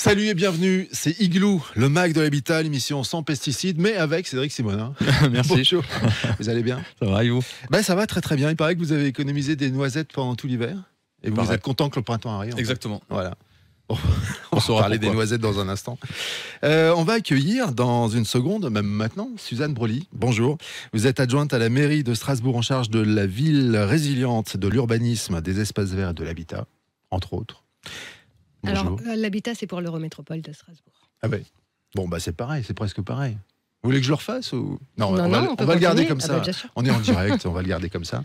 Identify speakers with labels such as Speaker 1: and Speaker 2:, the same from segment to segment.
Speaker 1: Salut et bienvenue, c'est Igloo, le Mac de l'habitat, l'émission sans pesticides, mais avec Cédric Simonin.
Speaker 2: Merci.
Speaker 1: Bonjour. Vous allez bien?
Speaker 2: Ça va et vous?
Speaker 1: Ça va très très bien. Il paraît que vous avez économisé des noisettes pendant tout l'hiver. Et vous êtes content que le printemps arrive.
Speaker 2: Exactement.
Speaker 1: Voilà. Bon, on va parler des noisettes dans un instant. On va accueillir dans une seconde, même maintenant, Suzanne Broly. Bonjour. Vous êtes adjointe à la mairie de Strasbourg en charge de la ville résiliente, de l'urbanisme, des espaces verts et de l'habitat, entre autres. Bonjour.
Speaker 3: Alors, l'habitat, c'est pour l'Eurométropole de Strasbourg.
Speaker 1: Ah ben, bon, c'est pareil, c'est presque pareil. Vous voulez que je le refasse ou...
Speaker 3: Non,
Speaker 1: on va le garder comme ça.
Speaker 3: Bien sûr.
Speaker 1: On est en direct, on va le garder comme ça.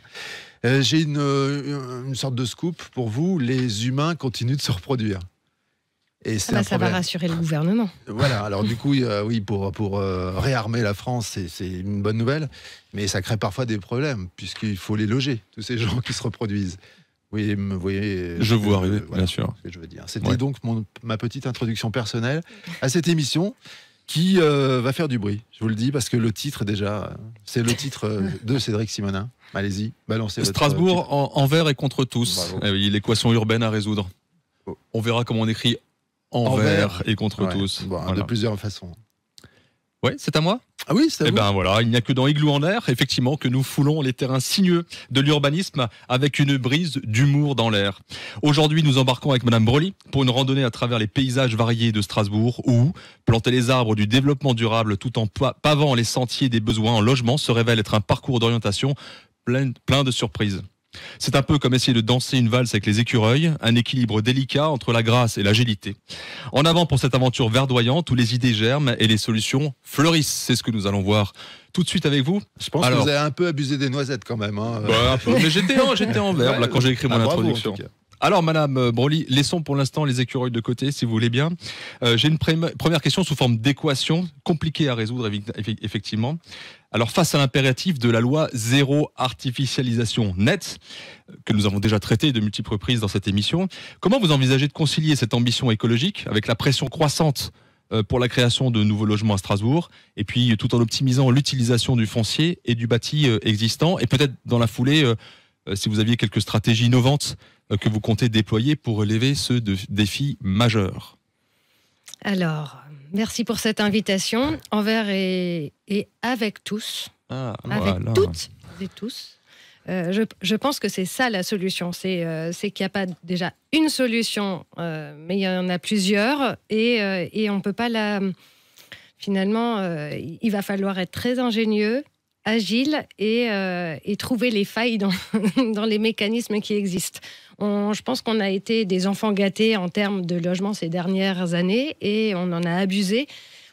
Speaker 1: J'ai une sorte de scoop pour vous. Les humains continuent de se reproduire. Et c'est
Speaker 3: ça va rassurer le gouvernement.
Speaker 1: Voilà, alors du coup, oui, pour réarmer la France, c'est une bonne nouvelle. Mais ça crée parfois des problèmes, puisqu'il faut les loger, tous ces gens qui se reproduisent. Oui, vous voyez.
Speaker 2: Je vous arrive, bien sûr.
Speaker 1: Ce que je veux dire. C'était donc ma petite introduction personnelle à cette émission qui va faire du bruit. Je vous le dis parce que le titre déjà, c'est le titre de Cédric Simonin. Allez-y, balancez votre
Speaker 2: Strasbourg envers et contre tous. Oui, l'équation urbaine à résoudre. On verra comment on écrit envers et contre tous.
Speaker 1: Bon, voilà. De plusieurs façons.
Speaker 2: Ouais, c'est à moi.
Speaker 1: Ah oui, c'est à vous.
Speaker 2: Ben voilà, il n'y a que dans Igloo en air, effectivement, que nous foulons les terrains sinueux de l'urbanisme avec une brise d'humour dans l'air. Aujourd'hui, nous embarquons avec Madame Broly pour une randonnée à travers les paysages variés de Strasbourg où planter les arbres du développement durable tout en pavant les sentiers des besoins en logement se révèle être un parcours d'orientation plein de surprises. C'est un peu comme essayer de danser une valse avec les écureuils, un équilibre délicat entre la grâce et l'agilité. En avant pour cette aventure verdoyante où les idées germent et les solutions fleurissent. C'est ce que nous allons voir tout de suite avec vous.
Speaker 1: Je pense que vous avez un peu abusé des noisettes quand même. Hein.
Speaker 2: Un peu. Mais j'étais en verbe là, quand j'ai écrit mon introduction.
Speaker 1: Bravo,
Speaker 2: alors, Madame Broly, laissons pour l'instant les écureuils de côté, si vous voulez bien. J'ai une première question sous forme d'équation, compliquée à résoudre, effectivement. Alors, face à l'impératif de la loi zéro artificialisation nette, que nous avons déjà traité de multiples reprises dans cette émission, comment vous envisagez de concilier cette ambition écologique avec la pression croissante pour la création de nouveaux logements à Strasbourg, et puis tout en optimisant l'utilisation du foncier et du bâti existant, et peut-être dans la foulée, si vous aviez quelques stratégies innovantes que vous comptez déployer pour relever ce défi majeur?
Speaker 3: Alors, merci pour cette invitation envers et avec tous, avec toutes et tous. Je pense que c'est ça la solution, c'est qu'il n'y a pas déjà une solution, mais il y en a plusieurs et on ne peut pas Finalement, il va falloir être très ingénieux, agile et trouver les failles dans les mécanismes qui existent. Je pense qu'on a été des enfants gâtés en termes de logement ces dernières années et on en a abusé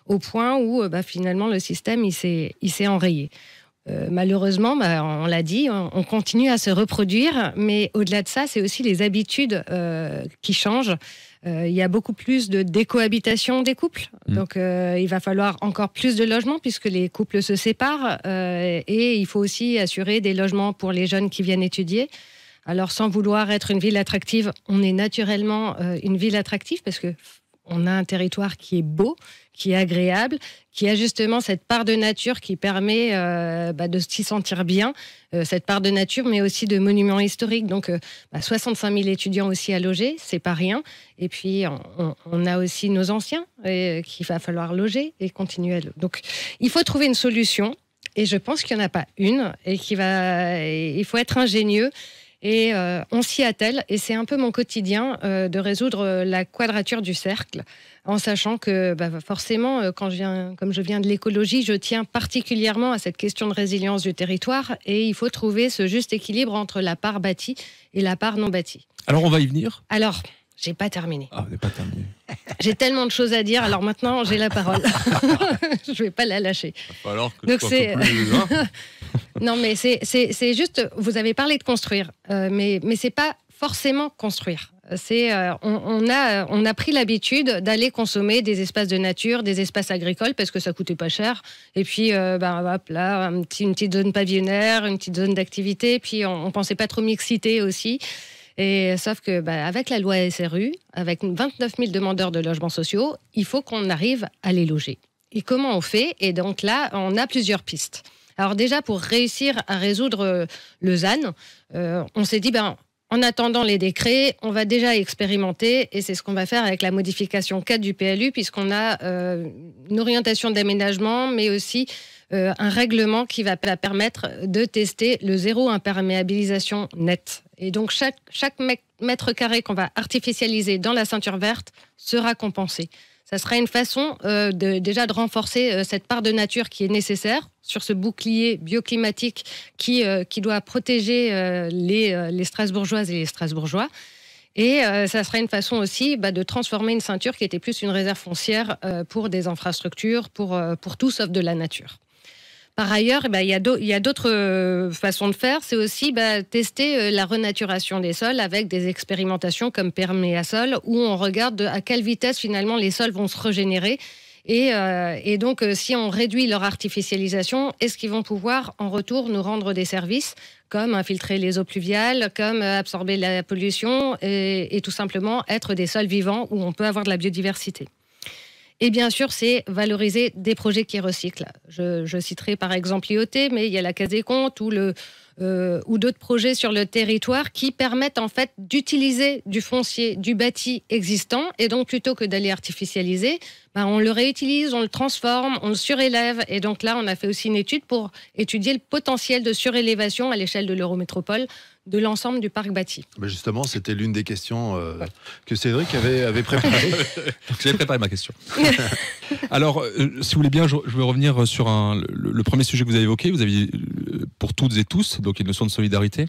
Speaker 3: au point où finalement le système il s'est enrayé. Malheureusement, on l'a dit, on continue à se reproduire, mais au-delà de ça, c'est aussi les habitudes qui changent. Il y a beaucoup plus de décohabitation des couples, donc il va falloir encore plus de logements puisque les couples se séparent et il faut aussi assurer des logements pour les jeunes qui viennent étudier. Alors sans vouloir être une ville attractive, on est naturellement une ville attractive parce que on a un territoire qui est beau, qui est agréable, qui a justement cette part de nature qui permet de s'y sentir bien, cette part de nature, mais aussi de monuments historiques. Donc, 65 000 étudiants aussi à loger, c'est pas rien. Et puis, on a aussi nos anciens qu'il va falloir loger et continuer à loger. Donc, il faut trouver une solution. Et je pense qu'il n'y en a pas une et il faut être ingénieux. Et on s'y attelle, et c'est un peu mon quotidien de résoudre la quadrature du cercle, en sachant que forcément, comme je viens de l'écologie, je tiens particulièrement à cette question de résilience du territoire, et il faut trouver ce juste équilibre entre la part bâtie et la part non bâtie.
Speaker 2: Alors on va y venir.
Speaker 3: Alors, j'ai pas terminé.
Speaker 2: Ah, vous n'avez pas terminé.
Speaker 3: J'ai tellement de choses à dire, alors maintenant j'ai la parole. Je vais pas la lâcher.
Speaker 2: Alors que
Speaker 3: donc
Speaker 2: c'est...
Speaker 3: Non, mais c'est juste, vous avez parlé de construire, mais c'est pas forcément construire. On a pris l'habitude d'aller consommer des espaces de nature, des espaces agricoles, parce que ça coûtait pas cher. Et puis, hop là, une petite zone pavillonnaire, une petite zone d'activité. Puis, on pensait pas trop mixité aussi. Et sauf que, avec la loi SRU, avec 29 000 demandeurs de logements sociaux, il faut qu'on arrive à les loger. Et comment on fait? Et donc là, on a plusieurs pistes. Alors déjà, pour réussir à résoudre le ZAN, on s'est dit, En attendant les décrets, on va déjà expérimenter, et c'est ce qu'on va faire avec la modification 4 du PLU, puisqu'on a une orientation d'aménagement, mais aussi un règlement qui va permettre de tester le zéro imperméabilisation net. Et donc, chaque mètre carré qu'on va artificialiser dans la ceinture verte sera compensé. Ça sera une façon déjà de renforcer cette part de nature qui est nécessaire sur ce bouclier bioclimatique qui doit protéger les Strasbourgeoises et les Strasbourgeois. Et ça sera une façon aussi de transformer une ceinture qui était plus une réserve foncière pour des infrastructures, pour tout sauf de la nature. Par ailleurs, il y a d'autres façons de faire. C'est aussi tester la renaturation des sols avec des expérimentations comme Perméasol, où on regarde à quelle vitesse finalement les sols vont se régénérer. Et donc, si on réduit leur artificialisation, est-ce qu'ils vont pouvoir en retour nous rendre des services comme infiltrer les eaux pluviales, comme absorber la pollution et tout simplement être des sols vivants où on peut avoir de la biodiversité. Et bien sûr, c'est valoriser des projets qui recyclent. Je citerai par exemple l'IoT, mais il y a la Caisse des comptes ou d'autres projets sur le territoire qui permettent en fait d'utiliser du foncier, du bâti existant. Et donc, plutôt que d'aller artificialiser, on le réutilise, on le transforme, on le surélève. Et donc là, on a fait aussi une étude pour étudier le potentiel de surélévation à l'échelle de l'Eurométropole de l'ensemble du parc bâti.
Speaker 1: Justement, c'était l'une des questions que Cédric avait préparées.
Speaker 2: J'avais préparé ma question. Alors, si vous voulez bien, je vais revenir sur le premier sujet que vous avez évoqué. Vous aviez, pour toutes et tous, donc une notion de solidarité.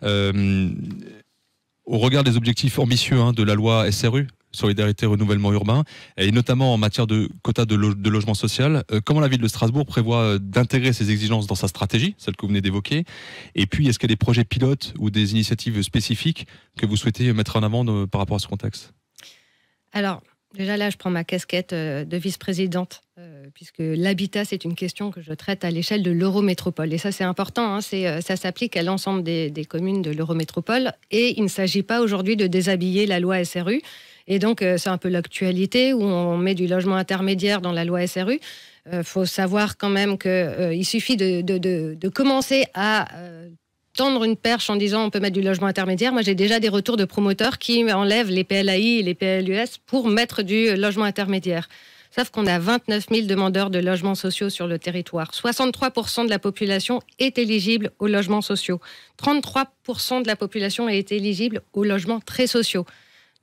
Speaker 2: Au regard des objectifs ambitieux de la loi SRU, Solidarité Renouvellement Urbain, et notamment en matière de quotas de logement social, comment la ville de Strasbourg prévoit d'intégrer ces exigences dans sa stratégie, celle que vous venez d'évoquer? Et puis, est-ce qu'il y a des projets pilotes ou des initiatives spécifiques que vous souhaitez mettre en avant par rapport à ce contexte? Alors,
Speaker 3: déjà là, je prends ma casquette de vice-présidente, puisque l'habitat, c'est une question que je traite à l'échelle de l'Eurométropole. Et ça, c'est important, ça s'applique à l'ensemble des communes de l'Eurométropole. Et il ne s'agit pas aujourd'hui de déshabiller la loi SRU. Et donc, c'est un peu l'actualité où on met du logement intermédiaire dans la loi SRU. Faut savoir quand même qu'il suffit de commencer à tendre une perche en disant on peut mettre du logement intermédiaire. Moi, j'ai déjà des retours de promoteurs qui enlèvent les PLAI et les PLUS pour mettre du logement intermédiaire. Sauf qu'on a 29 000 demandeurs de logements sociaux sur le territoire. 63% de la population est éligible aux logements sociaux. 33% de la population est éligible aux logements très sociaux.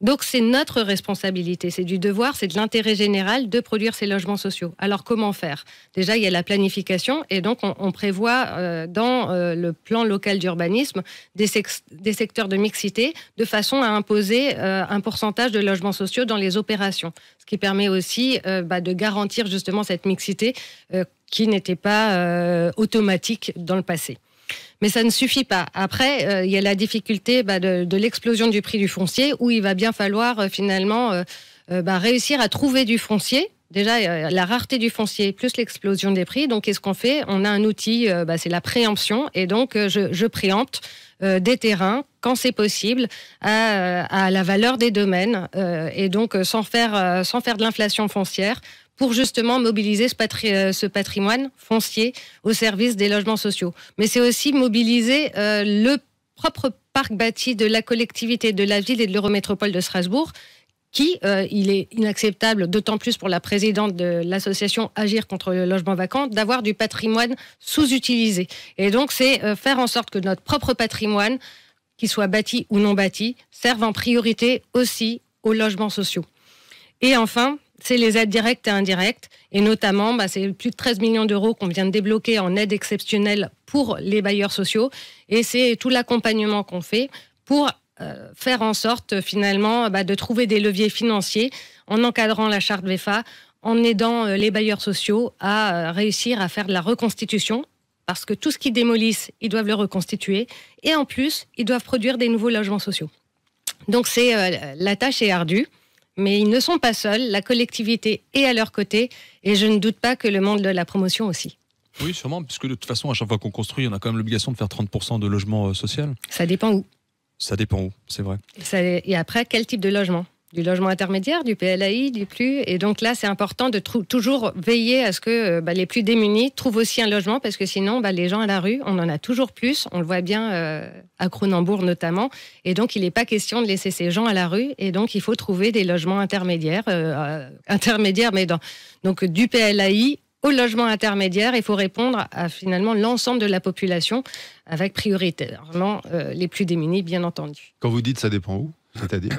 Speaker 3: Donc, c'est notre responsabilité, c'est du devoir, c'est de l'intérêt général de produire ces logements sociaux. Alors, comment faire? Déjà, il y a la planification et donc on prévoit dans le plan local d'urbanisme des secteurs de mixité de façon à imposer un pourcentage de logements sociaux dans les opérations. Ce qui permet aussi de garantir justement cette mixité qui n'était pas automatique dans le passé. Mais ça ne suffit pas. Après, il y a la difficulté de l'explosion du prix du foncier où il va bien falloir finalement réussir à trouver du foncier. Déjà, la rareté du foncier plus l'explosion des prix. Donc, qu'est-ce qu'on fait? On a un outil, c'est la préemption. Et donc, je préempte des terrains quand c'est possible à la valeur des domaines. Et donc, sans faire de l'inflation foncière, pour justement mobiliser ce patrimoine foncier au service des logements sociaux. Mais c'est aussi mobiliser le propre parc bâti de la collectivité de la ville et de l'Eurométropole de Strasbourg, qui, il est inacceptable, d'autant plus pour la présidente de l'association Agir contre le logement vacant, d'avoir du patrimoine sous-utilisé. Et donc, c'est faire en sorte que notre propre patrimoine, qu'il soit bâti ou non bâti, serve en priorité aussi aux logements sociaux. Et enfin, c'est les aides directes et indirectes. Et notamment, c'est plus de 13 millions d'euros qu'on vient de débloquer en aide exceptionnelle pour les bailleurs sociaux. Et c'est tout l'accompagnement qu'on fait pour faire en sorte, finalement, de trouver des leviers financiers en encadrant la charte VEFA, en aidant les bailleurs sociaux à réussir à faire de la reconstitution. Parce que tout ce qu'ils démolissent, ils doivent le reconstituer. Et en plus, ils doivent produire des nouveaux logements sociaux. Donc, la tâche est ardue. Mais ils ne sont pas seuls, la collectivité est à leur côté et je ne doute pas que le monde de la promotion aussi.
Speaker 2: Oui, sûrement, puisque de toute façon, à chaque fois qu'on construit, on a quand même l'obligation de faire 30% de logement social.
Speaker 3: Ça dépend où.
Speaker 2: Ça dépend où, c'est vrai.
Speaker 3: Et après, quel type de logement? du logement intermédiaire, du PLAI, du PLU. Et donc là, c'est important de toujours veiller à ce que les plus démunis trouvent aussi un logement, parce que sinon, les gens à la rue, on en a toujours plus. On le voit bien à Cronenbourg notamment. Et donc, il n'est pas question de laisser ces gens à la rue. Et donc, il faut trouver des logements intermédiaires, mais donc du PLAI au logement intermédiaire. Il faut répondre à finalement l'ensemble de la population, avec prioritairement les plus démunis, bien entendu.
Speaker 1: Quand vous dites ça dépend où, c'est-à-dire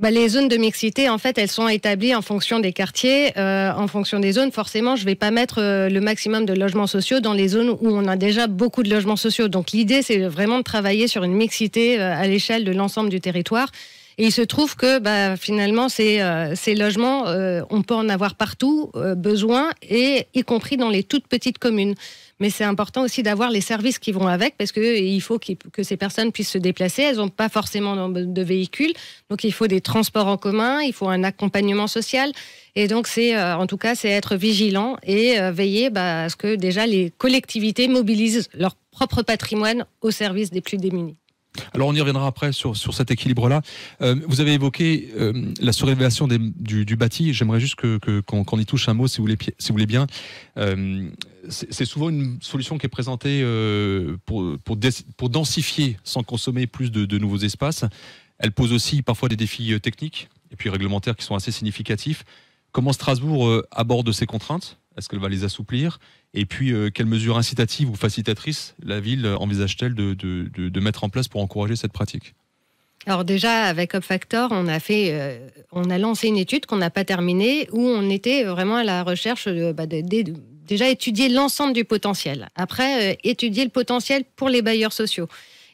Speaker 3: les zones de mixité, en fait, elles sont établies en fonction des quartiers, en fonction des zones. Forcément, je ne vais pas mettre le maximum de logements sociaux dans les zones où on a déjà beaucoup de logements sociaux. Donc l'idée, c'est vraiment de travailler sur une mixité à l'échelle de l'ensemble du territoire. Et il se trouve que finalement, ces logements, on peut en avoir partout besoin, et y compris dans les toutes petites communes. Mais c'est important aussi d'avoir les services qui vont avec, parce qu'il faut que ces personnes puissent se déplacer. Elles n'ont pas forcément de véhicule, donc il faut des transports en commun, il faut un accompagnement social. Et donc, c'est être vigilant et veiller à ce que déjà les collectivités mobilisent leur propre patrimoine au service des plus démunis.
Speaker 2: Alors on y reviendra après sur cet équilibre-là. Vous avez évoqué la surélévation du bâti. J'aimerais juste qu'on y touche un mot, si vous voulez bien. C'est souvent une solution qui est présentée pour densifier sans consommer plus de nouveaux espaces. Elle pose aussi parfois des défis techniques et puis réglementaires qui sont assez significatifs. Comment Strasbourg aborde ces contraintes ? Est-ce qu'elle va les assouplir ? Et puis, quelles mesures incitatives ou facilitatrices la ville envisage-t-elle de mettre en place pour encourager cette pratique ?
Speaker 3: Alors déjà, avec UpFactor, on a lancé une étude qu'on n'a pas terminée, où on était vraiment à la recherche déjà étudier l'ensemble du potentiel. Après, étudier le potentiel pour les bailleurs sociaux.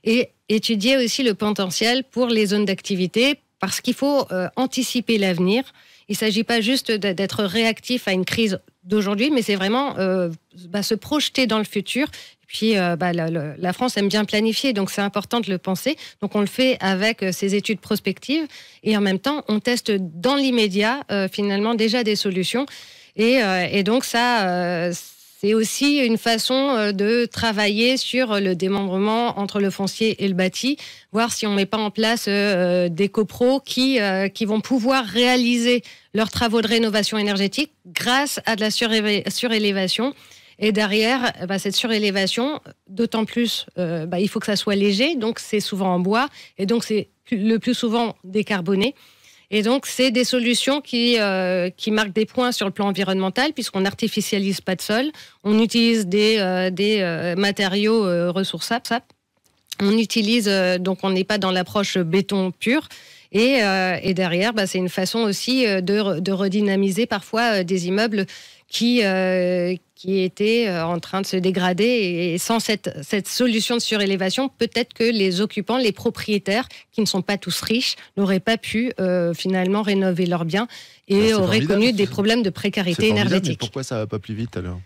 Speaker 3: Et étudier aussi le potentiel pour les zones d'activité, parce qu'il faut anticiper l'avenir. Il ne s'agit pas juste d'être réactif à une crise d'aujourd'hui, mais c'est vraiment se projeter dans le futur. Et puis, la France aime bien planifier, donc c'est important de le penser. Donc, on le fait avec ces études prospectives. Et en même temps, on teste dans l'immédiat, finalement, déjà des solutions. Et donc, ça... c'est aussi une façon de travailler sur le démembrement entre le foncier et le bâti, voir si on ne met pas en place des copros qui vont pouvoir réaliser leurs travaux de rénovation énergétique grâce à de la surélévation. Et derrière, cette surélévation, d'autant plus, il faut que ça soit léger, donc c'est souvent en bois, et donc c'est le plus souvent décarboné. Et donc, c'est des solutions qui marquent des points sur le plan environnemental, puisqu'on n'artificialise pas de sol. On utilise des matériaux ressourçables. On utilise, donc on n'est pas dans l'approche béton pur. Et derrière, c'est une façon aussi de redynamiser parfois des immeubles qui étaient en train de se dégrader. Et sans cette solution de surélévation, peut-être que les occupants, les propriétaires, qui ne sont pas tous riches, n'auraient pas pu finalement rénover leurs biens et auraient connu des problèmes de précarité énergétique.
Speaker 1: Mais pourquoi ça ne va pas plus vite alors ?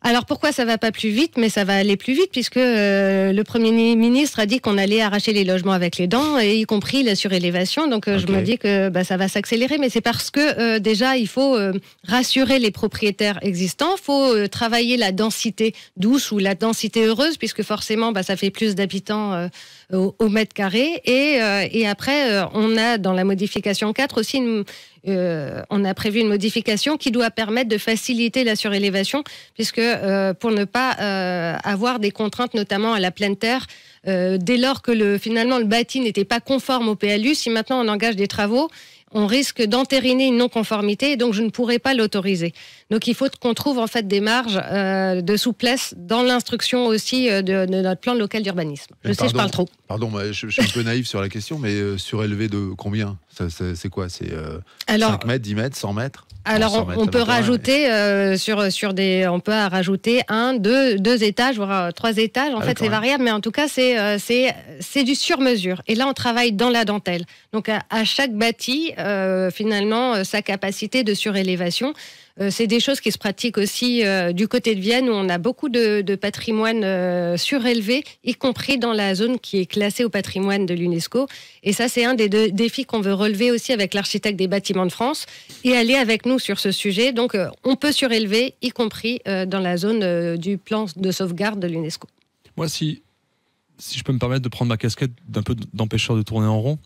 Speaker 3: Alors pourquoi ça ne va pas plus vite ? Mais ça va aller plus vite, puisque le Premier ministre a dit qu'on allait arracher les logements avec les dents, et y compris la surélévation. Donc je me dis que ça va s'accélérer, mais c'est parce que déjà il faut rassurer les propriétaires existants, il faut travailler la densité douce ou la densité heureuse, puisque forcément ça fait plus d'habitants au mètre carré. Et après, on a dans la modification 4 aussi on a prévu une modification qui doit permettre de faciliter la surélévation, puisque pour ne pas avoir des contraintes, notamment à la pleine terre, dès lors que finalement le bâti n'était pas conforme au PLU, si maintenant on engage des travaux, on risque d'entériner une non-conformité, et donc je ne pourrai pas l'autoriser. Donc il faut qu'on trouve en fait des marges de souplesse dans l'instruction aussi de notre plan local d'urbanisme. Je parle trop.
Speaker 1: Pardon, je suis un peu naïf sur la question, mais surélevé de combien ? C'est quoi ? C'est 5 mètres, 10 mètres, 100 mètres ?
Speaker 3: Alors, on peut rajouter on peut rajouter 1, 2 étages, voire 3 étages. En fait, c'est variable, mais en tout cas, c'est du sur-mesure. Et là, on travaille dans la dentelle. Donc, à chaque bâti, finalement, sa capacité de surélévation. C'est des choses qui se pratiquent aussi du côté de Vienne, où on a beaucoup de patrimoine surélevé, y compris dans la zone qui est classée au patrimoine de l'UNESCO. Et ça, c'est un des défis qu'on veut relever aussi avec l'architecte des bâtiments de France, et aller avec nous sur ce sujet. Donc, on peut surélever, y compris dans la zone du plan de sauvegarde de l'UNESCO.
Speaker 2: Moi, si je peux me permettre de prendre ma casquette d'un peu d'empêcheur de tourner en rond,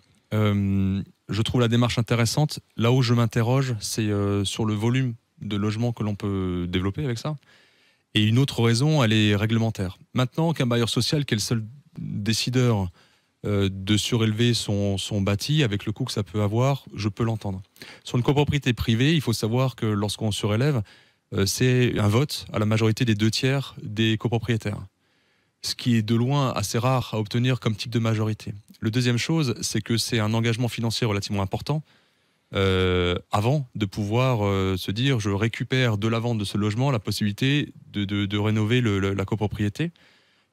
Speaker 2: je trouve la démarche intéressante. Là où je m'interroge, c'est sur le volume de logements que l'on peut développer avec ça. Et une autre raison, elle est réglementaire. Maintenant qu'un bailleur social qui est le seul décideur de surélever son bâti avec le coût que ça peut avoir, je peux l'entendre. Sur une copropriété privée, il faut savoir que lorsqu'on surélève, c'est un vote à la majorité des 2/3 des copropriétaires. Ce qui est de loin assez rare à obtenir comme type de majorité. Le deuxième chose, c'est que c'est un engagement financier relativement important avant de pouvoir se dire je récupère de la vente de ce logement la possibilité de rénover la copropriété.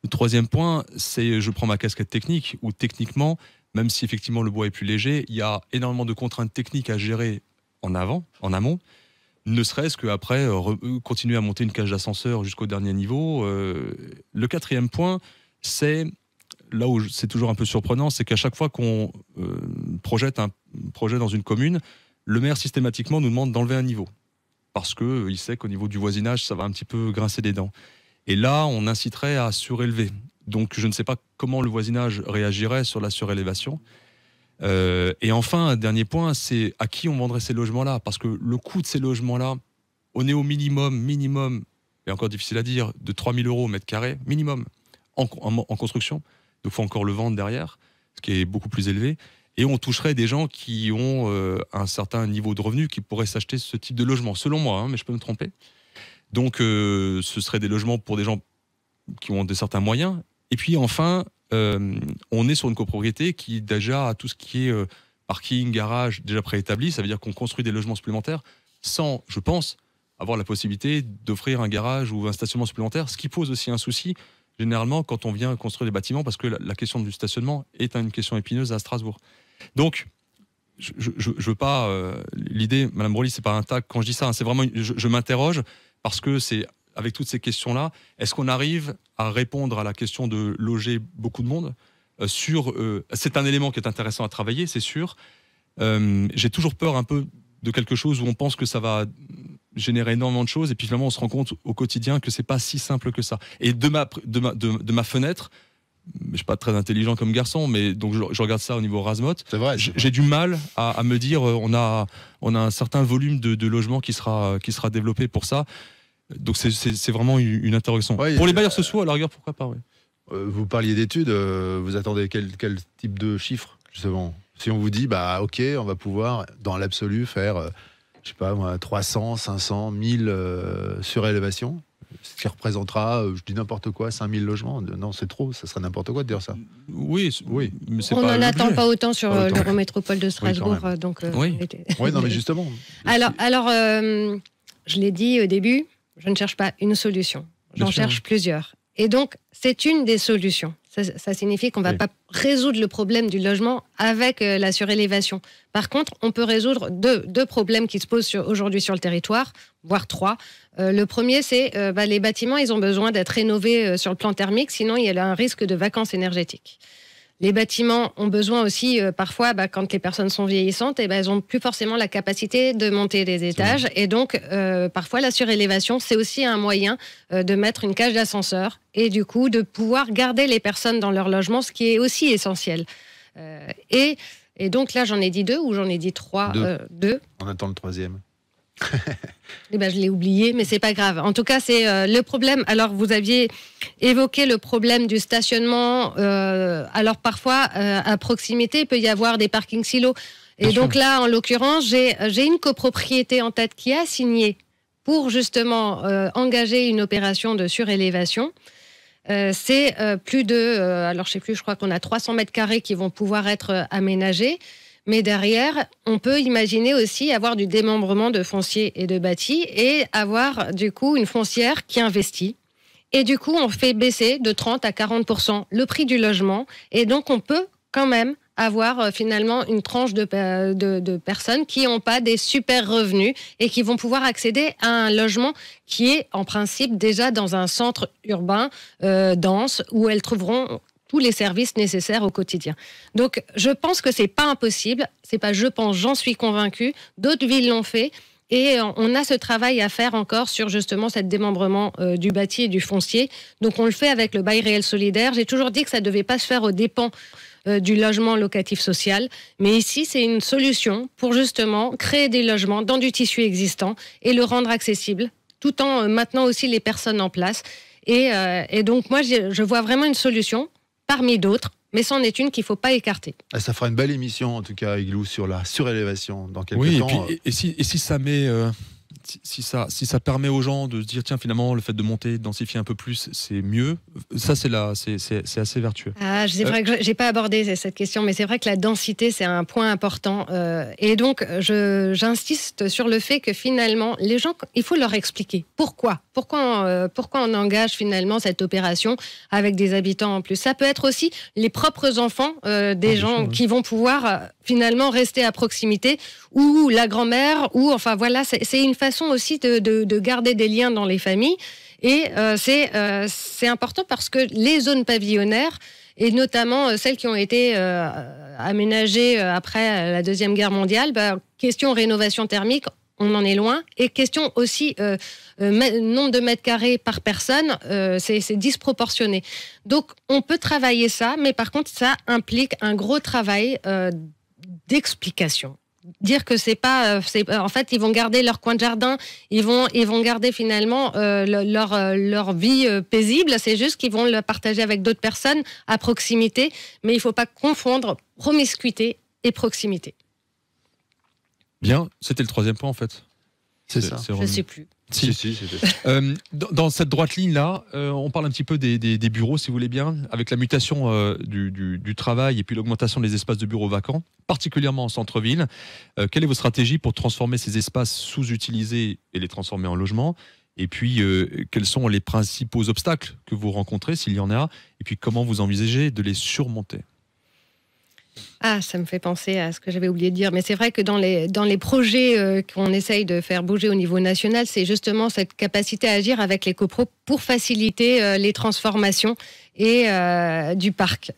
Speaker 2: Le troisième point, c'est je prends ma casquette technique, où techniquement, même si effectivement le bois est plus léger, il y a énormément de contraintes techniques à gérer en amont, ne serait-ce qu'après continuer à monter une cage d'ascenseur jusqu'au dernier niveau. Le quatrième point, c'est là où c'est toujours un peu surprenant, c'est qu'à chaque fois qu'on projette un projet dans une commune, le maire systématiquement nous demande d'enlever un niveau. Parce qu'il sait qu'au niveau du voisinage, ça va un petit peu grincer des dents. Et là, on inciterait à surélever. Donc, je ne sais pas comment le voisinage réagirait sur la surélévation. Et enfin, un dernier point, c'est à qui on vendrait ces logements-là. Parce que le coût de ces logements-là, on est au minimum, et encore difficile à dire, de 3 000 € au mètre carré, minimum, en construction. Donc, il faut encore le vendre derrière, ce qui est beaucoup plus élevé. Et on toucherait des gens qui ont un certain niveau de revenu qui pourraient s'acheter ce type de logement, selon moi, hein, mais je peux me tromper. Donc, ce seraient des logements pour des gens qui ont de certains moyens. Et puis, enfin, on est sur une copropriété qui déjà a tout ce qui est parking, garage déjà préétabli. Ça veut dire qu'on construit des logements supplémentaires sans, je pense, avoir la possibilité d'offrir un garage ou un stationnement supplémentaire, ce qui pose aussi un souci, généralement, quand on vient construire des bâtiments, parce que la question du stationnement est une question épineuse à Strasbourg. Donc, je veux pas... l'idée, Madame Broglie, c'est pas un tac quand je dis ça, hein, c'est vraiment... Je m'interroge parce que c'est... Avec toutes ces questions-là, est-ce qu'on arrive à répondre à la question de loger beaucoup de monde c'est un élément qui est intéressant à travailler, c'est sûr. J'ai toujours peur un peu de quelque chose où on pense que ça va générer énormément de choses et puis finalement on se rend compte au quotidien que c'est pas si simple que ça. Et de ma fenêtre, je suis pas très intelligent comme garçon, mais donc je regarde ça au niveau Razmot.
Speaker 1: C'est vrai.
Speaker 2: J'ai du mal à me dire on a un certain volume de logements qui sera développé pour ça. Donc c'est vraiment une interrogation. Ouais, pour les bailleurs sociaux, à la rigueur, pourquoi pas, ouais.
Speaker 1: Vous parliez d'études, vous attendez quel type de chiffres, justement? Si on vous dit, bah ok, on va pouvoir, dans l'absolu, faire, je sais pas moi, 300, 500, 1000 surélévations, ce qui représentera, je dis n'importe quoi, 5000 logements. Non, c'est trop, ça serait n'importe quoi de dire ça.
Speaker 2: Oui.
Speaker 3: Mais on n'en attend pas autant sur l'Eurométropole de Strasbourg.
Speaker 1: Oui,
Speaker 3: donc,
Speaker 1: oui, non, mais justement.
Speaker 3: Alors je l'ai dit au début, je ne cherche pas une solution, j'en cherche plusieurs. Et donc, c'est une des solutions. Ça signifie qu'on ne va pas résoudre le problème du logement avec la surélévation. Par contre, on peut résoudre deux problèmes qui se posent aujourd'hui sur le territoire, voire 3. Le premier, c'est les bâtiments, ils ont besoin d'être rénovés sur le plan thermique, sinon il y a un risque de vacances énergétiques. Les bâtiments ont besoin aussi, parfois, quand les personnes sont vieillissantes, elles n'ont plus forcément la capacité de monter des étages. Et donc, parfois, la surélévation, c'est aussi un moyen de mettre une cage d'ascenseur et du coup, de pouvoir garder les personnes dans leur logement, ce qui est aussi essentiel. Et donc là, j'en ai dit 2 ou j'en ai dit 3 2.
Speaker 1: On attend le 3e.
Speaker 3: Je l'ai oublié, mais c'est pas grave. En tout cas, c'est le problème. Alors, vous aviez évoqué le problème du stationnement. Alors, parfois, à proximité, il peut y avoir des parkings silos. Et donc là, en l'occurrence, j'ai une copropriété en tête qui a signé pour justement engager une opération de surélévation. C'est plus de... alors, je sais plus, je crois qu'on a 300 mètres carrés qui vont pouvoir être aménagés. Mais derrière, on peut imaginer aussi avoir du démembrement de foncier et de bâti et avoir du coup une foncière qui investit. Et du coup, on fait baisser de 30 à 40% le prix du logement. Et donc, on peut quand même avoir finalement une tranche de personnes qui n'ont pas des super revenus et qui vont pouvoir accéder à un logement qui est en principe déjà dans un centre urbain dense où elles trouveront tous les services nécessaires au quotidien. Donc, je pense que c'est pas impossible. C'est pas je pense, j'en suis convaincue. D'autres villes l'ont fait. Et on a ce travail à faire encore sur justement ce démembrement du bâti et du foncier. Donc, on le fait avec le bail réel solidaire. J'ai toujours dit que ça ne devait pas se faire aux dépens du logement locatif social. Mais ici, c'est une solution pour justement créer des logements dans du tissu existant et le rendre accessible, tout en maintenant aussi les personnes en place. Et donc, moi, je vois vraiment une solution parmi d'autres, mais c'en est une qu'il ne faut pas écarter.
Speaker 1: Ça fera une belle émission, en tout cas, Igloo, sur la surélévation dans quelques temps.
Speaker 2: Et si ça met... Si ça permet aux gens de se dire tiens finalement le fait de monter, de densifier un peu plus c'est mieux, ça c'est assez vertueux.
Speaker 3: C'est vrai que j'ai pas abordé cette question, mais c'est vrai que la densité c'est un point important et donc j'insiste sur le fait que finalement les gens, il faut leur expliquer pourquoi on engage finalement cette opération avec des habitants en plus. Ça peut être aussi les propres enfants des gens qui vont pouvoir finalement rester à proximité, ou la grand-mère, ou enfin voilà, c'est une façon aussi de garder des liens dans les familles. Et c'est important parce que les zones pavillonnaires, et notamment celles qui ont été aménagées après la Deuxième Guerre mondiale, question rénovation thermique, on en est loin. Et question aussi nombre de mètres carrés par personne, c'est disproportionné. Donc on peut travailler ça, mais par contre ça implique un gros travail d'explication. Dire que c'est pas, en fait, ils vont garder leur coin de jardin, ils vont garder finalement leur vie paisible. C'est juste qu'ils vont le partager avec d'autres personnes à proximité, mais il faut pas confondre promiscuité et proximité.
Speaker 2: Bien, c'était le troisième point en fait.
Speaker 1: C'est ça.
Speaker 3: Je ne sais plus.
Speaker 1: Si,
Speaker 2: dans cette droite ligne là, on parle un petit peu des bureaux, si vous voulez bien, avec la mutation du travail et puis l'augmentation des espaces de bureaux vacants, particulièrement en centre-ville. Quelle est votre stratégie pour transformer ces espaces sous-utilisés et les transformer en logements? Et puis, quels sont les principaux obstacles que vous rencontrez, s'il y en a? Et puis, comment vous envisagez de les surmonter?
Speaker 3: Ça me fait penser à ce que j'avais oublié de dire, mais c'est vrai que dans les projets qu'on essaye de faire bouger au niveau national, c'est justement cette capacité à agir avec les copros pour faciliter les transformations et du parc.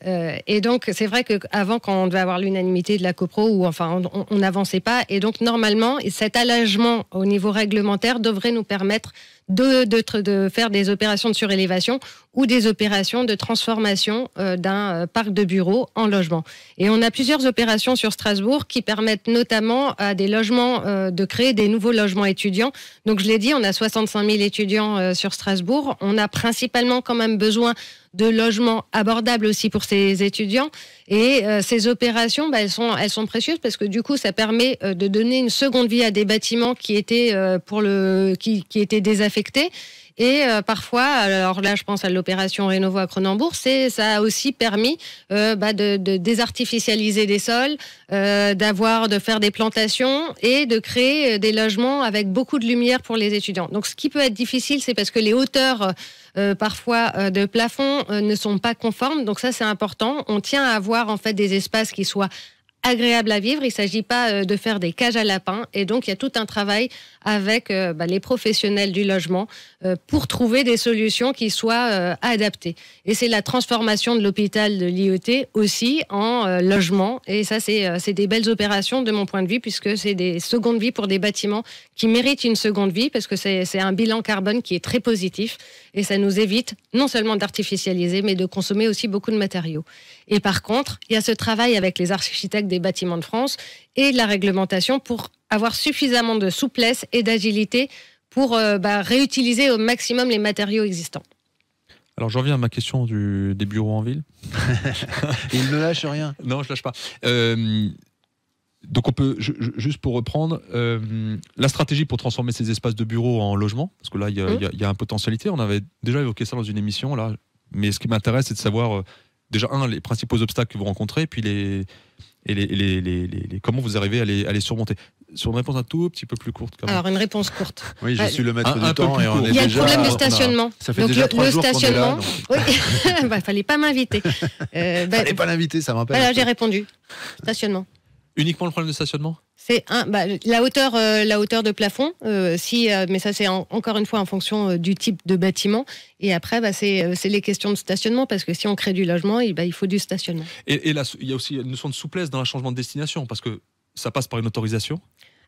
Speaker 3: Et donc, c'est vrai qu'avant, quand on devait avoir l'unanimité de la copro, ou enfin, on n'avançait pas. Et donc, normalement, cet allègement au niveau réglementaire devrait nous permettre de faire des opérations de surélévation ou des opérations de transformation d'un parc de bureaux en logement. Et on a plusieurs opérations sur Strasbourg qui permettent notamment à des logements de créer des nouveaux logements étudiants. Donc, je l'ai dit, on a 65 000 étudiants sur Strasbourg. On a principalement quand même besoin de logements abordables aussi pour ces étudiants. Et ces opérations, elles sont précieuses parce que du coup, ça permet de donner une seconde vie à des bâtiments qui étaient, qui étaient désaffectés. Et parfois, alors là, je pense à l'opération Rénovo à Cronenbourg, ça a aussi permis de désartificialiser des sols, de faire des plantations et de créer des logements avec beaucoup de lumière pour les étudiants. Donc, ce qui peut être difficile, c'est parce que les hauteurs parfois de plafond ne sont pas conformes. Donc ça, c'est important. On tient à avoir en fait des espaces qui soient agréable à vivre. Il ne s'agit pas de faire des cages à lapins. Et donc, il y a tout un travail avec les professionnels du logement pour trouver des solutions qui soient adaptées. Et c'est la transformation de l'hôpital de l'IET aussi en logement. Et ça, c'est des belles opérations de mon point de vue, puisque c'est des secondes vies pour des bâtiments qui méritent une seconde vie, parce que c'est un bilan carbone qui est très positif. Et ça nous évite non seulement d'artificialiser, mais de consommer aussi beaucoup de matériaux. Et par contre, il y a ce travail avec les architectes des bâtiments de France et de la réglementation pour avoir suffisamment de souplesse et d'agilité pour réutiliser au maximum les matériaux existants.
Speaker 2: Alors, je reviens à ma question des bureaux en ville.
Speaker 1: Il ne lâche rien.
Speaker 2: Non, je lâche pas. Donc, on peut, juste pour reprendre, la stratégie pour transformer ces espaces de bureaux en logements, parce que là, il y a une potentialité. On avait déjà évoqué ça dans une émission, là. Mais ce qui m'intéresse, c'est de savoir, déjà, les principaux obstacles que vous rencontrez, puis comment vous arrivez à les surmonter. Sur une réponse un tout petit peu plus courte.
Speaker 3: Alors, une réponse courte.
Speaker 1: Oui, je suis le maître du temps. Et on est
Speaker 3: il y a le problème du stationnement.
Speaker 1: Ça fait déjà 3 jours qu'on est là.
Speaker 3: Oui, fallait pas m'inviter.
Speaker 1: Fallait pas l'inviter, ça m'appelle.
Speaker 3: Voilà, j'ai répondu. Stationnement.
Speaker 2: Uniquement le problème de stationnement ?
Speaker 3: C'est la hauteur de plafond, mais ça c'est encore une fois en fonction du type de bâtiment. Et après, c'est les questions de stationnement, parce que si on crée du logement, il faut du stationnement.
Speaker 2: Et là, il y a aussi une notion de souplesse dans le changement de destination, parce que ça passe par une autorisation.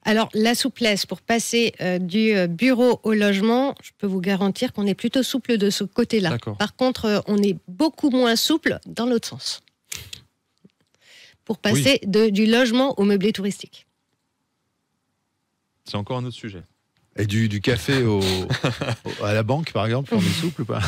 Speaker 3: Alors, la souplesse pour passer du bureau au logement, je peux vous garantir qu'on est plutôt souple de ce côté-là. D'accord. Par contre, on est beaucoup moins souple dans l'autre sens. pour passer du logement au meublé touristique.
Speaker 2: C'est encore un autre sujet.
Speaker 1: Et du café à la banque, par exemple, on est souple ou pas?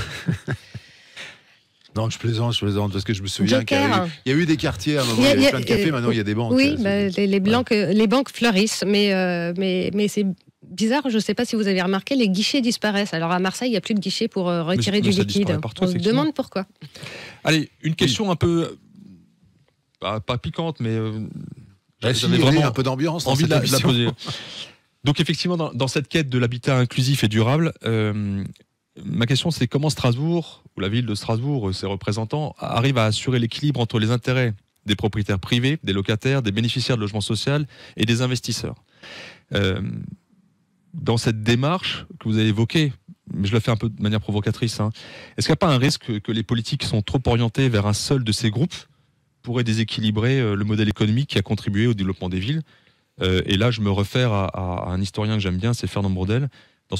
Speaker 1: Non, je plaisante, parce que je me souviens qu'il y a eu des quartiers à un moment, il y avait plein de cafés, maintenant il y a des banques.
Speaker 3: Oui, les banques fleurissent, mais c'est bizarre, je ne sais pas si vous avez remarqué, les guichets disparaissent. Alors à Marseille, il n'y a plus de guichets pour retirer du liquide. On se demande pourquoi.
Speaker 2: Allez, une question un peu, pas piquante, mais
Speaker 1: j'avais vraiment un peu d'ambiance,
Speaker 2: envie de la poser. Donc effectivement, dans cette quête de l'habitat inclusif et durable, ma question c'est comment Strasbourg, ou la ville de Strasbourg, ses représentants, arrivent à assurer l'équilibre entre les intérêts des propriétaires privés, des locataires, des bénéficiaires de logement social et des investisseurs. Dans cette démarche que vous avez évoquée, mais je le fais un peu de manière provocatrice, est-ce qu'il n'y a pas un risque que les politiques sont trop orientées vers un seul de ces groupes pourrait déséquilibrer le modèle économique qui a contribué au développement des villes? Et là, je me réfère à un historien que j'aime bien, c'est Fernand Braudel, dans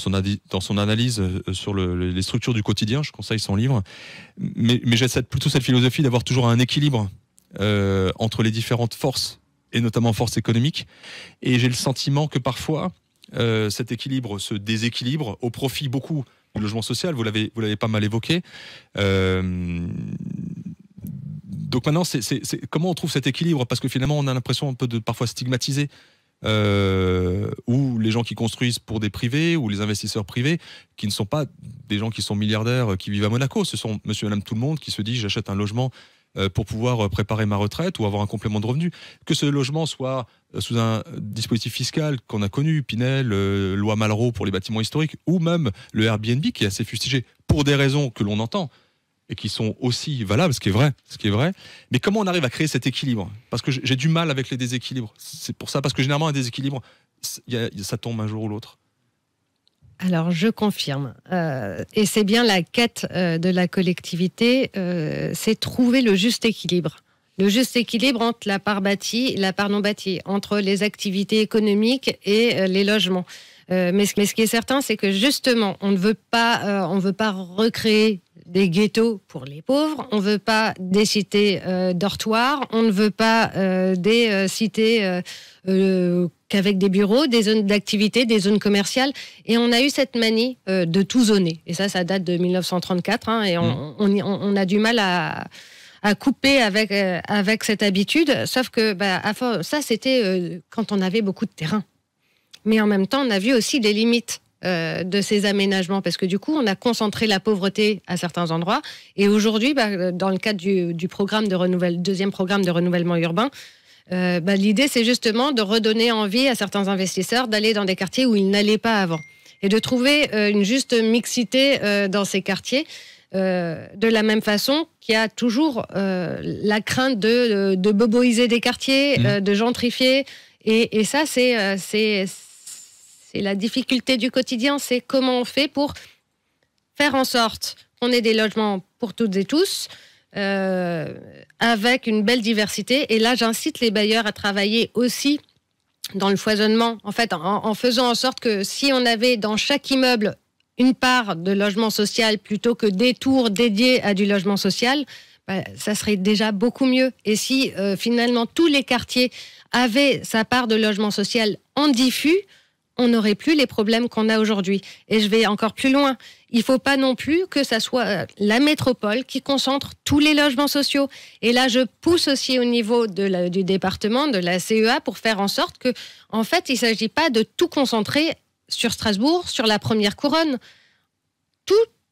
Speaker 2: son analyse sur les structures du quotidien. Je conseille son livre. Mais j'ai plutôt cette philosophie d'avoir toujours un équilibre entre les différentes forces, et notamment forces économiques. Et j'ai le sentiment que parfois, cet équilibre se déséquilibre au profit beaucoup du logement social. Vous l'avez pas mal évoqué. Donc maintenant, c'est comment on trouve cet équilibre? Parce que finalement, on a l'impression un peu de parfois stigmatiser ou les gens qui construisent pour des privés ou les investisseurs privés qui ne sont pas des gens qui sont milliardaires qui vivent à Monaco. Ce sont monsieur et madame tout le monde qui se dit j'achète un logement pour pouvoir préparer ma retraite ou avoir un complément de revenu. Que ce logement soit sous un dispositif fiscal qu'on a connu, Pinel, loi Malraux pour les bâtiments historiques, ou même le Airbnb qui est assez fustigé pour des raisons que l'on entend et qui sont aussi valables, ce qui est vrai. Mais comment on arrive à créer cet équilibre? Parce que j'ai du mal avec les déséquilibres. C'est pour ça, parce que généralement, un déséquilibre, ça tombe un jour ou l'autre.
Speaker 3: Alors, je confirme. Et c'est bien la quête de la collectivité, c'est trouver le juste équilibre. Le juste équilibre entre la part bâtie et la part non bâtie, entre les activités économiques et les logements. Mais ce qui est certain, c'est que justement, on ne veut pas recréer des ghettos pour les pauvres, on ne veut pas des cités dortoirs, on ne veut pas des cités qu'avec des bureaux, des zones d'activité, des zones commerciales. Et on a eu cette manie de tout zoner. Et ça date de 1934. Et on a du mal à couper avec cette habitude. Sauf que ça, c'était quand on avait beaucoup de terrain. Mais en même temps, on a vu aussi les limites de ces aménagements, parce que du coup, on a concentré la pauvreté à certains endroits. Et aujourd'hui, dans le cadre du programme deuxième programme de renouvellement urbain, l'idée, c'est justement de redonner envie à certains investisseurs d'aller dans des quartiers où ils n'allaient pas avant. Et de trouver une juste mixité dans ces quartiers, de la même façon qu'il y a toujours la crainte de boboiser des quartiers, de gentrifier. Et ça, c'est la difficulté du quotidien, c'est comment on fait pour faire en sorte qu'on ait des logements pour toutes et tous, avec une belle diversité. Et là, j'incite les bailleurs à travailler aussi dans le foisonnement, en fait, en faisant en sorte que si on avait dans chaque immeuble une part de logement social plutôt que des tours dédiés à du logement social, ça serait déjà beaucoup mieux. Et si finalement tous les quartiers avaient sa part de logement social en diffus, on n'aurait plus les problèmes qu'on a aujourd'hui. Et je vais encore plus loin. Il ne faut pas non plus que ça soit la métropole qui concentre tous les logements sociaux. Et là, je pousse aussi au niveau du département, de la CEA, pour faire en sorte que, en fait, il ne s'agit pas de tout concentrer sur Strasbourg, sur la première couronne.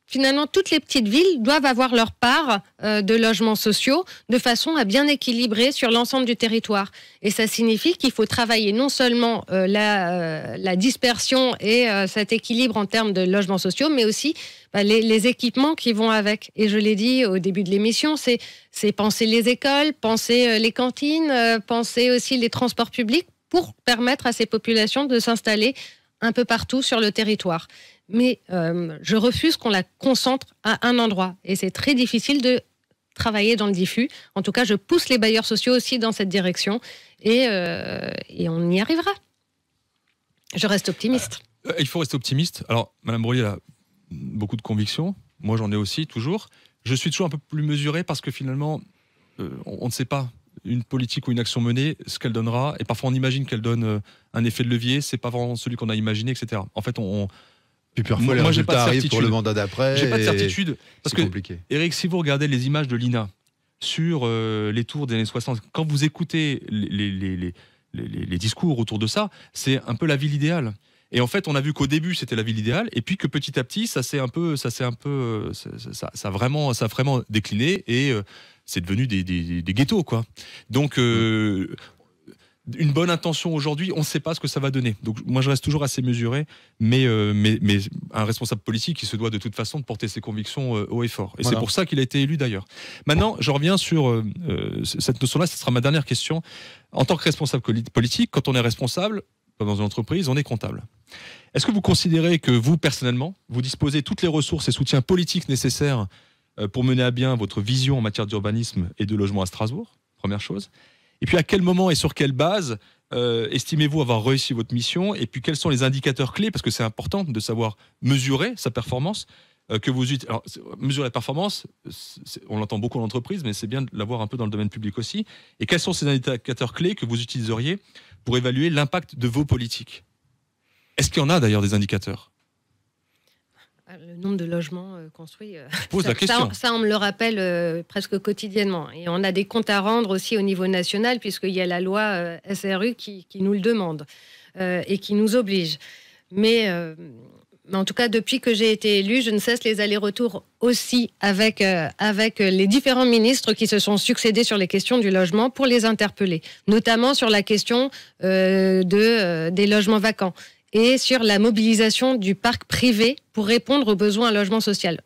Speaker 3: Finalement, toutes les petites villes doivent avoir leur part de logements sociaux de façon à bien équilibrer sur l'ensemble du territoire. Et ça signifie qu'il faut travailler non seulement la dispersion et cet équilibre en termes de logements sociaux, mais aussi les équipements qui vont avec. Et je l'ai dit au début de l'émission, c'est penser les écoles, penser les cantines, penser aussi les transports publics pour permettre à ces populations de s'installer un peu partout sur le territoire. Mais je refuse qu'on la concentre à un endroit. Et c'est très difficile de travailler dans le diffus. En tout cas, je pousse les bailleurs sociaux aussi dans cette direction. Et on y arrivera. Je reste optimiste.
Speaker 2: Il faut rester optimiste. Alors, Madame Broglie a beaucoup de convictions. Moi, j'en ai aussi, toujours. Je suis toujours un peu plus mesuré parce que finalement, on ne sait pas une politique ou une action menée, ce qu'elle donnera. Et parfois, on imagine qu'elle donne un effet de levier. C'est pas vraiment celui qu'on a imaginé, etc. En fait,
Speaker 1: Puis parfois, les résultats arrivent pour le mandat d'après.
Speaker 2: J'ai pas de certitude. Parce que,
Speaker 1: compliqué.
Speaker 2: Eric, si vous regardez les images de l'INA sur les tours des années 60, quand vous écoutez les discours autour de ça, c'est un peu la ville idéale. Et en fait, on a vu qu'au début, c'était la ville idéale, et puis que petit à petit, ça a vraiment décliné, et c'est devenu des ghettos, quoi. Donc, une bonne intention aujourd'hui, on ne sait pas ce que ça va donner. Donc, moi, je reste toujours assez mesuré, mais un responsable politique, qui se doit de toute façon de porter ses convictions haut et fort. Et c'est pour ça qu'il a été élu, d'ailleurs. Maintenant, je reviens sur cette notion-là, ce sera ma dernière question. En tant que responsable politique, quand on est responsable, comme dans une entreprise, on est comptable. Est-ce que vous considérez que vous, personnellement, vous disposez toutes les ressources et soutiens politiques nécessaires pour mener à bien votre vision en matière d'urbanisme et de logement à Strasbourg? Première chose. Et puis, à quel moment et sur quelle base estimez-vous avoir réussi votre mission? Et puis, quels sont les indicateurs clés? Parce que c'est important de savoir mesurer sa performance. Alors, mesurer la performance, on l'entend beaucoup en entreprise, mais c'est bien de l'avoir un peu dans le domaine public aussi. Et quels sont ces indicateurs clés que vous utiliseriez pour évaluer l'impact de vos politiques? Est-ce qu'il y en a d'ailleurs des indicateurs?
Speaker 3: Le nombre de logements construits,
Speaker 2: je pose la question.
Speaker 3: Ça, on me le rappelle presque quotidiennement. Et on a des comptes à rendre aussi au niveau national, puisqu'il y a la loi SRU qui nous le demande et qui nous oblige. Mais en tout cas, depuis que j'ai été élue, je ne cesse les allers-retours aussi avec les différents ministres qui se sont succédés sur les questions du logement pour les interpeller, notamment sur la question des logements vacants et sur la mobilisation du parc privé pour répondre aux besoins en logement social.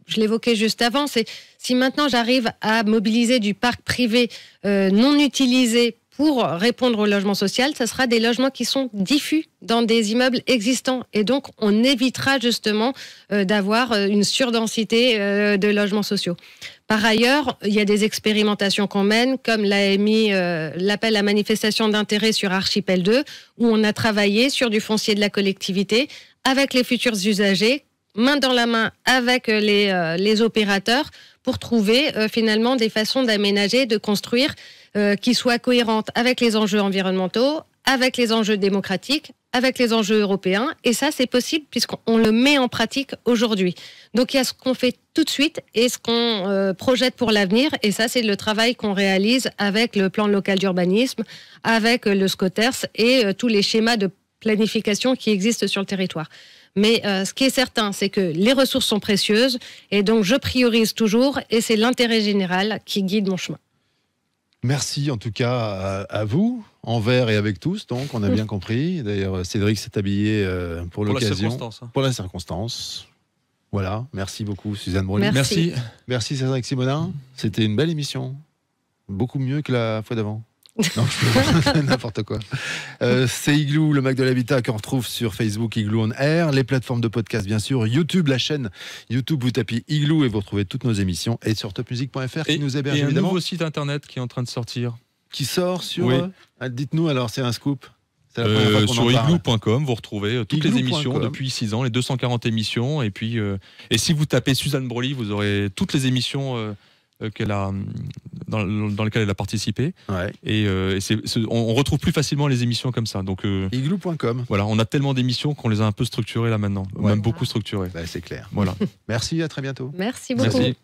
Speaker 3: Je l'évoquais juste avant, c'est si maintenant j'arrive à mobiliser du parc privé non utilisé pour répondre au logement social, ce sera des logements qui sont diffus dans des immeubles existants. Et donc, on évitera justement d'avoir une surdensité de logements sociaux. Par ailleurs, il y a des expérimentations qu'on mène, comme l'a émis l'appel à manifestation d'intérêt sur Archipel 2, où on a travaillé sur du foncier de la collectivité avec les futurs usagers, main dans la main avec les opérateurs, pour trouver finalement des façons d'aménager, de construire qui soient cohérentes avec les enjeux environnementaux, avec les enjeux démocratiques, avec les enjeux européens. Et ça, c'est possible puisqu'on le met en pratique aujourd'hui. Donc, il y a ce qu'on fait tout de suite et ce qu'on projette pour l'avenir. Et ça, c'est le travail qu'on réalise avec le plan local d'urbanisme, avec le SCOTERS et tous les schémas de planification qui existent sur le territoire. Mais ce qui est certain, c'est que les ressources sont précieuses et donc je priorise toujours et c'est l'intérêt général qui guide mon chemin.
Speaker 1: Merci en tout cas à vous, envers et avec tous, donc on a bien compris. D'ailleurs, Cédric s'est habillé pour l'occasion. Pour la circonstance. Voilà, merci beaucoup Suzanne Brolly.
Speaker 3: Merci.
Speaker 1: Merci Cédric Simonin. C'était une belle émission. Beaucoup mieux que la fois d'avant. Non, je peux n'importe quoi. C'est Igloo, le Mac de l'habitat qu'on retrouve sur Facebook, Igloo on Air, les plateformes de podcast bien sûr, YouTube, la chaîne YouTube, vous tapez Igloo et vous retrouvez toutes nos émissions et sur topmusic.fr qui nous héberge évidemment.
Speaker 2: Et un nouveau site internet qui est en train de sortir.
Speaker 1: Qui sort sur... Oui. Dites-nous alors, c'est un scoop.
Speaker 2: Sur igloo.com, vous retrouvez toutes les émissions depuis 6 ans, les 240 émissions. Et puis, et si vous tapez Suzanne Brolly, vous aurez toutes les émissions dans lesquelles elle a participé. Ouais. Et on retrouve plus facilement les émissions comme ça. Donc,
Speaker 1: igloo.com.
Speaker 2: Voilà, on a tellement d'émissions qu'on les a un peu structurées là maintenant, même beaucoup structurées.
Speaker 1: C'est clair.
Speaker 2: Voilà.
Speaker 1: Merci, à très bientôt.
Speaker 3: Merci beaucoup. Merci.